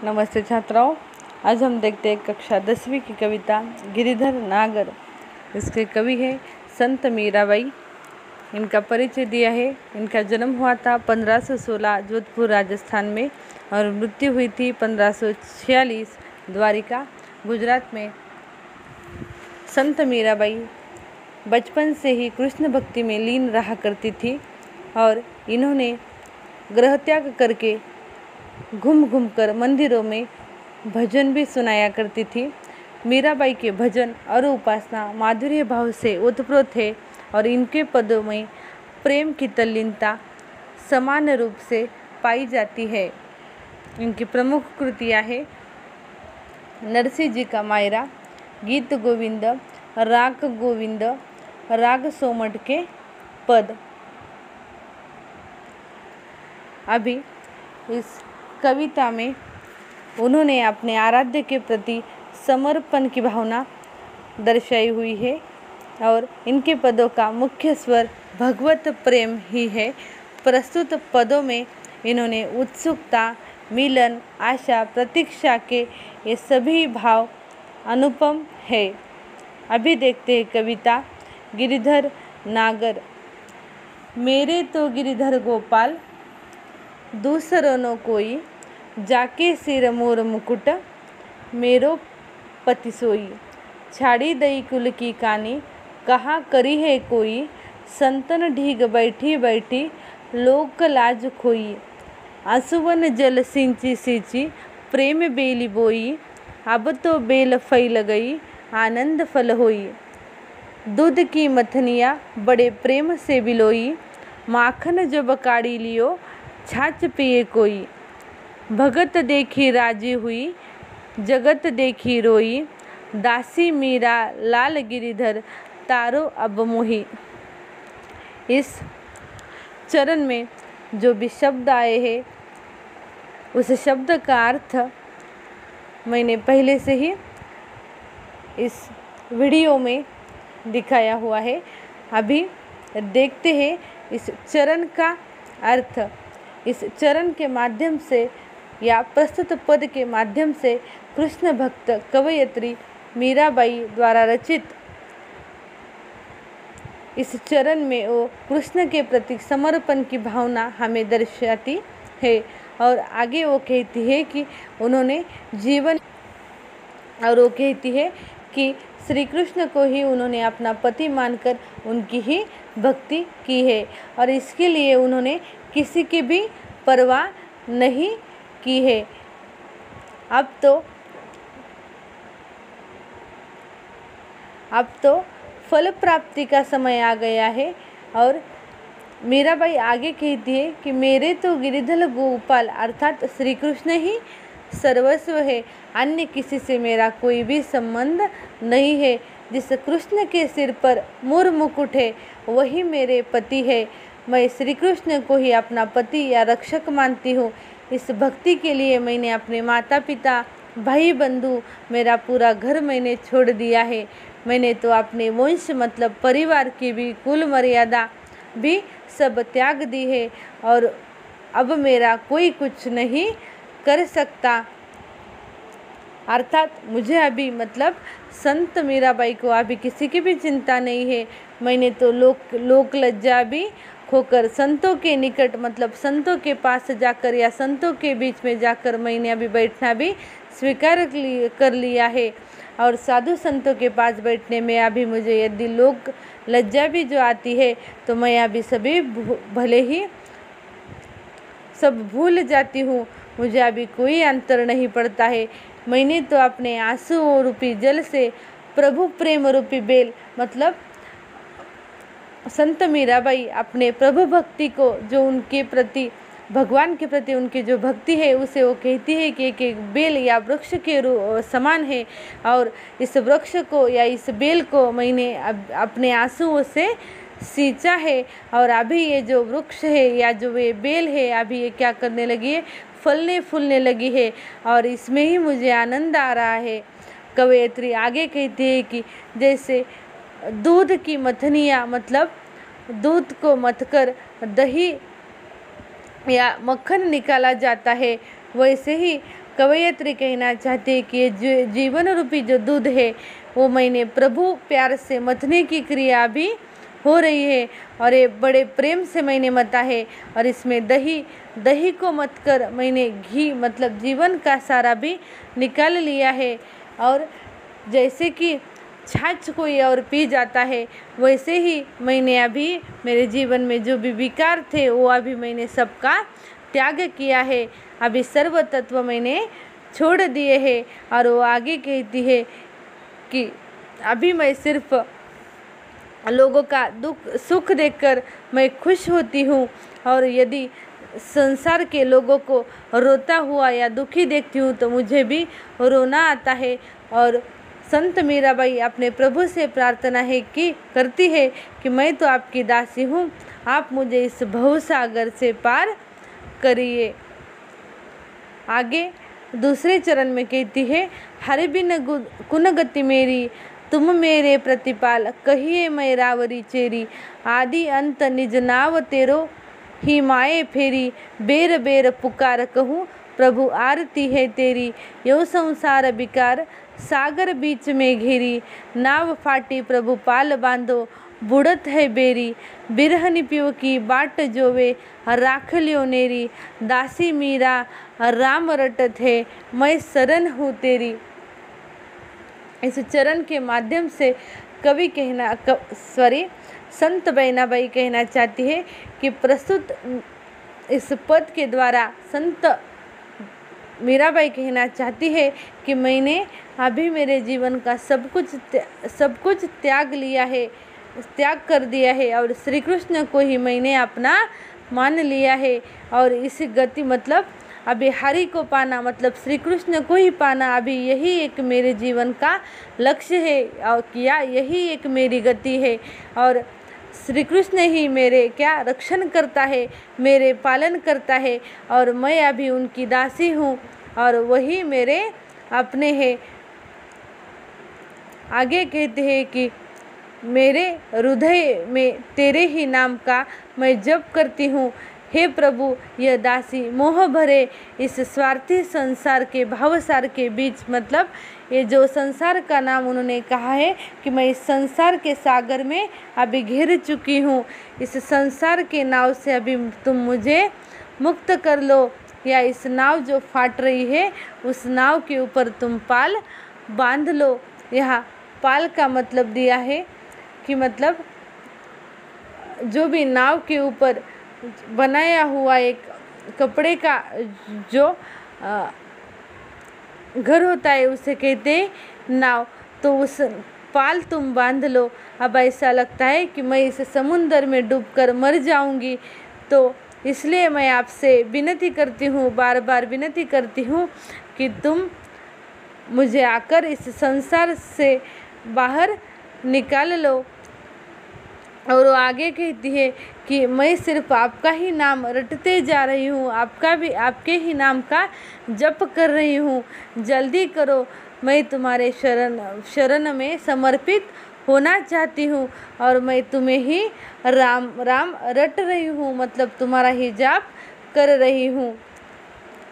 नमस्ते छात्राओं। आज हम देखते हैं कक्षा 10वीं की कविता गिरिधर नागर। इसके कवि है संत मीराबाई। इनका परिचय दिया है। इनका जन्म हुआ था 1516 जोधपुर राजस्थान में और मृत्यु हुई थी 1546 द्वारिका गुजरात में। संत मीराबाई बचपन से ही कृष्ण भक्ति में लीन रहा करती थी और इन्होंने गृह त्याग करके घूम घूम कर मंदिरों में भजन भी सुनाया करती थी। मीराबाई के भजन और उपासना माधुर्य भाव से ओतप्रोत है और इनके पदों में प्रेम की तल्लीनता समान रूप से पाई जाती है। इनकी प्रमुख कृतियाँ हैं नरसिंह जी का मायरा, गीत गोविंद, राग गोविंद, राग सोमठ के पद। अभी इस कविता में उन्होंने अपने आराध्य के प्रति समर्पण की भावना दर्शाई हुई है और इनके पदों का मुख्य स्वर भगवत प्रेम ही है। प्रस्तुत पदों में इन्होंने उत्सुकता, मिलन, आशा, प्रतीक्षा के ये सभी भाव अनुपम है। अभी देखते हैं कविता गिरिधर नागर। मेरे तो गिरिधर गोपाल दूसरो न कोई, जाके सिर मोर मुकुट मेरो पति सोई। छाड़ी दई कुल की कानी, कहाँ करी है कोई, संतन ढीग बैठी बैठी लोक लाज खोई। आंसुवन जल सिंची सिंची प्रेम बेली बोई, अब तो बेल फैल गई आनंद फल होई। दूध की मथनिया बड़े प्रेम से बिलोई, माखन जब काढ़ी लियो छाछ पिए कोई। भगत देखी राजी हुई, जगत देखी रोई, दासी मीरा लाल गिरिधर तारो अब मोही। इस चरण में जो भी शब्द आए हैं उस शब्द का अर्थ मैंने पहले से ही इस वीडियो में दिखाया हुआ है। अभी देखते हैं इस चरण का अर्थ। इस चरण के माध्यम से या प्रस्तुत पद के माध्यम से कृष्ण भक्त कवयित्री मीराबाई द्वारा रचित इस चरण में वो कृष्ण के प्रति समर्पण की भावना हमें दर्शाती है और आगे वो कहती है कि उन्होंने जीवन और वो कहती है कि श्री कृष्ण को ही उन्होंने अपना पति मानकर उनकी ही भक्ति की है और इसके लिए उन्होंने किसी की भी परवाह नहीं की है। अब तो फल प्राप्ति का समय आ गया है और मीराबाई आगे कहती है कि मेरे तो गिरिधर गोपाल अर्थात श्री कृष्ण ही सर्वस्व है, अन्य किसी से मेरा कोई भी संबंध नहीं है। जिस कृष्ण के सिर पर मोर मुकुट है वही मेरे पति है। मैं श्री कृष्ण को ही अपना पति या रक्षक मानती हूँ। इस भक्ति के लिए मैंने अपने माता पिता, भाई बंधु, मेरा पूरा घर मैंने छोड़ दिया है। मैंने तो अपने वंश मतलब परिवार की भी कुल मर्यादा भी सब त्याग दी है और अब मेरा कोई कुछ नहीं कर सकता। अर्थात मुझे अभी मतलब संत मीराबाई को अभी किसी की भी चिंता नहीं है। मैंने तो लोक लज्जा भी खोकर संतों के निकट मतलब संतों के पास जाकर या संतों के बीच में जाकर मैंने अभी बैठना भी स्वीकार कर लिया है और साधु संतों के पास बैठने में अभी मुझे यदि लोक लज्जा भी जो आती है तो मैं अभी सभी भले ही सब भूल जाती हूँ। मुझे अभी कोई अंतर नहीं पड़ता है। मैंने तो अपने आंसू रूपी जल से प्रभु प्रेम रूपी बेल मतलब संत मीराबाई अपने प्रभु भक्ति को जो उनके प्रति भगवान के प्रति उनकी जो भक्ति है उसे वो कहती है कि एक बेल या वृक्ष के समान है और इस वृक्ष को या इस बेल को मैंने अपने आंसुओं से सींचा है और अभी ये जो वृक्ष है या जो ये बेल है अभी ये क्या करने लगी है, फलने फूलने लगी है और इसमें ही मुझे आनंद आ रहा है। कवयित्री आगे कहती है कि जैसे दूध की मथनिया मतलब दूध को मथकर दही या मक्खन निकाला जाता है वैसे ही कवयित्री कहना चाहती है कि ये जीवन रूपी जो दूध है वो मैंने प्रभु प्यार से मथने की क्रिया भी हो रही है और ये बड़े प्रेम से मैंने मता है। और इसमें दही को मत कर मैंने घी मतलब जीवन का सारा भी निकाल लिया है। और जैसे कि छाछ कोई और पी जाता है वैसे ही मैंने अभी मेरे जीवन में जो भी विकार थे वो अभी मैंने सबका त्याग किया है। अभी सर्व तत्व मैंने छोड़ दिए हैं। और वो आगे कहती है कि अभी मैं सिर्फ लोगों का दुख सुख देखकर मैं खुश होती हूँ। और यदि संसार के लोगों को रोता हुआ या दुखी देखती हूँ तो मुझे भी रोना आता है। और संत मीराबाई अपने प्रभु से प्रार्थना है कि करती है कि मैं तो आपकी दासी हूँ, आप मुझे इस भवसागर से पार करिए। आगे दूसरे चरण में कहती है, हरि बिन कुन गति मेरी, तुम मेरे प्रतिपाल, कहिए मैं रावरी चेरी, आदि अंत निज नाव तेरो, ही माए फेरी, बेर बेर पुकार कहूँ प्रभु आरती है तेरी, यो संसार बिकार सागर बीच में घेरी, नाव फाटी प्रभु पाल बांधो, बुड़त है बेरी, बिरहन पियो की बाट जोवे, राख लियो नेरी, दासी मीरा राम रटत है, मैं शरण हूँ तेरी। इस चरण के माध्यम से कवि संत बहनाबाई कहना चाहती है कि प्रस्तुत इस पद के द्वारा संत मीराबाई कहना चाहती है कि मैंने अभी मेरे जीवन का सब कुछ त्याग लिया है, त्याग कर दिया है और श्री कृष्ण को ही मैंने अपना मान लिया है। और इस गति मतलब अभी हरि को पाना मतलब श्री कृष्ण को ही पाना, अभी यही एक मेरे जीवन का लक्ष्य है और क्या यही एक मेरी गति है। और श्री कृष्ण ही मेरे क्या रक्षण करता है, मेरे पालन करता है और मैं अभी उनकी दासी हूँ और वही मेरे अपने हैं। आगे कहते हैं कि मेरे हृदय में तेरे ही नाम का मैं जप करती हूँ, हे प्रभु यह दासी मोह भरे इस स्वार्थी संसार के भावसार के बीच मतलब ये जो संसार का नाम उन्होंने कहा है कि मैं इस संसार के सागर में अभी घिर चुकी हूँ, इस संसार के नाव से अभी तुम मुझे मुक्त कर लो, या इस नाव जो फाट रही है उस नाव के ऊपर तुम पाल बांध लो। यहाँ पाल का मतलब दिया है कि मतलब जो भी नाव के ऊपर बनाया हुआ एक कपड़े का जो घर होता है उसे कहते हैं नाव, तो उस पाल तुम बांध लो। अब ऐसा लगता है कि मैं इस समुंदर में डूबकर मर जाऊंगी, तो इसलिए मैं आपसे विनती करती हूँ, बार बार विनती करती हूँ कि तुम मुझे आकर इस संसार से बाहर निकाल लो। और वो आगे कहती है कि मैं सिर्फ आपका ही नाम रटते जा रही हूँ, आपके ही नाम का जप कर रही हूँ, जल्दी करो, मैं तुम्हारे शरण में समर्पित होना चाहती हूँ और मैं तुम्हें ही राम राम रट रही हूँ मतलब तुम्हारा ही जाप कर रही हूँ।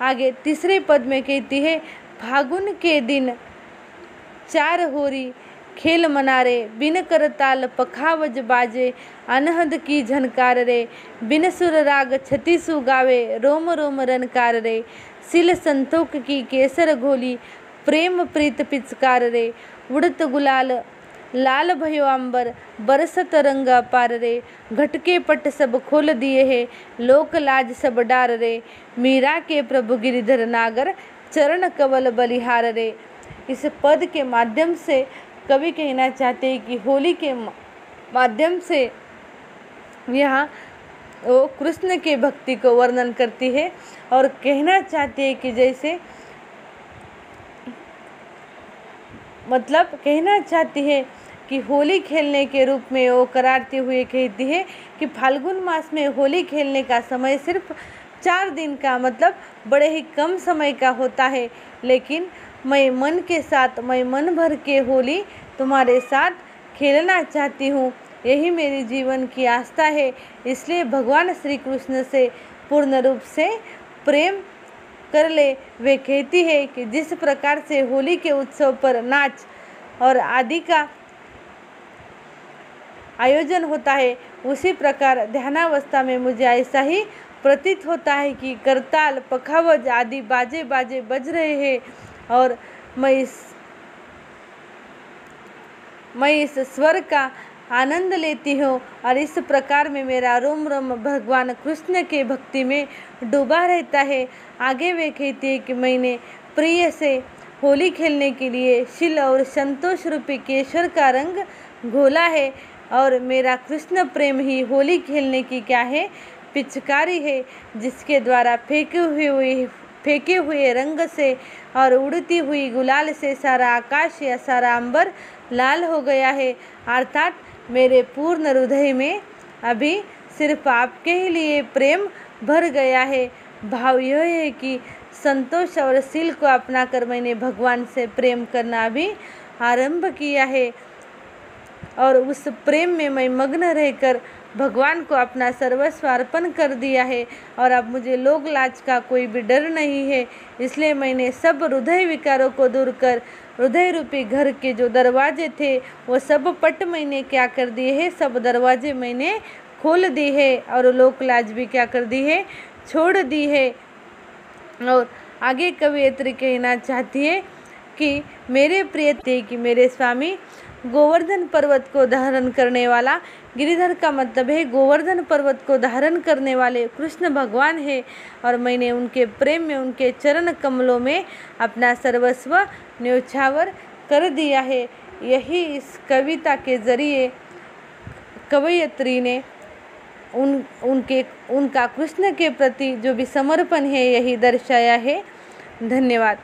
आगे तीसरे पद में कहती है, फागुन के दिन चार होरी खेल मनारे, बिन करताल पखावज बाजे, अनहद की झनकार रे, बिन सुर राग छतीसु गावे, रोम रोम रनकार रे, सिल संतोक की केसर घोली, प्रेम प्रीत पिचकार रे, उड़त गुलाल लाल भयो अंबर, बरसत रंग पार रे, घटके पट सब खोल दिए है, लोक लाज सब डार रे, मीरा के प्रभु गिरिधर नागर, चरण कवल बलिहार रे। इस पद के माध्यम से कवि कहना चाहते हैं कि होली के माध्यम से यहाँ वो कृष्ण के भक्ति को वर्णन करती है और कहना चाहती है कि जैसे मतलब कहना चाहती है कि होली खेलने के रूप में वो करारते हुए कहती है कि फाल्गुन मास में होली खेलने का समय सिर्फ 4 दिन का मतलब बड़े ही कम समय का होता है, लेकिन मैं मन के साथ मैं मन भर के होली तुम्हारे साथ खेलना चाहती हूँ, यही मेरी जीवन की आस्था है। इसलिए भगवान श्री कृष्ण से पूर्ण रूप से प्रेम कर ले। वे कहती है कि जिस प्रकार से होली के उत्सव पर नाच और आदि का आयोजन होता है, उसी प्रकार ध्यानावस्था में मुझे ऐसा ही प्रतीत होता है कि करताल, पखावज आदि बाजे बाजे बज रहे हैं और मैं इस स्वर का आनंद लेती हूँ और इस प्रकार में मेरा रोम रोम भगवान कृष्ण के भक्ति में डूबा रहता है। आगे वे कहती है कि मैंने प्रिय से होली खेलने के लिए शील और संतोष रूपी केशर का रंग घोला है और मेरा कृष्ण प्रेम ही होली खेलने की क्या है, पिचकारी है, जिसके द्वारा फेंके हुए रंग से और उड़ती हुई गुलाल से सारा आकाश या सारा अंबर लाल हो गया है। अर्थात मेरे पूर्ण हृदय में अभी सिर्फ आपके ही लिए प्रेम भर गया है। भाव यह है कि संतोष और शील को अपनाकर मैंने भगवान से प्रेम करना भी आरंभ किया है और उस प्रेम में मैं मग्न रहकर भगवान को अपना सर्वस्व अर्पण कर दिया है और अब मुझे लोक लाज का कोई भी डर नहीं है। इसलिए मैंने सब हृदय विकारों को दूर कर हृदय रूपी घर के जो दरवाजे थे वो सब पट मैंने क्या कर दिए है, सब दरवाजे मैंने खोल दी है और लोक लाज भी क्या कर दी है, छोड़ दी है। और आगे कवियत्री कहना चाहती है कि मेरे प्रिय थे कि मेरे स्वामी गोवर्धन पर्वत को धारण करने वाला, गिरिधर का मतलब है गोवर्धन पर्वत को धारण करने वाले कृष्ण भगवान है और मैंने उनके प्रेम में उनके चरण कमलों में अपना सर्वस्व न्योछावर कर दिया है। यही इस कविता के जरिए कवयित्री ने उनका कृष्ण के प्रति जो भी समर्पण है यही दर्शाया है। धन्यवाद।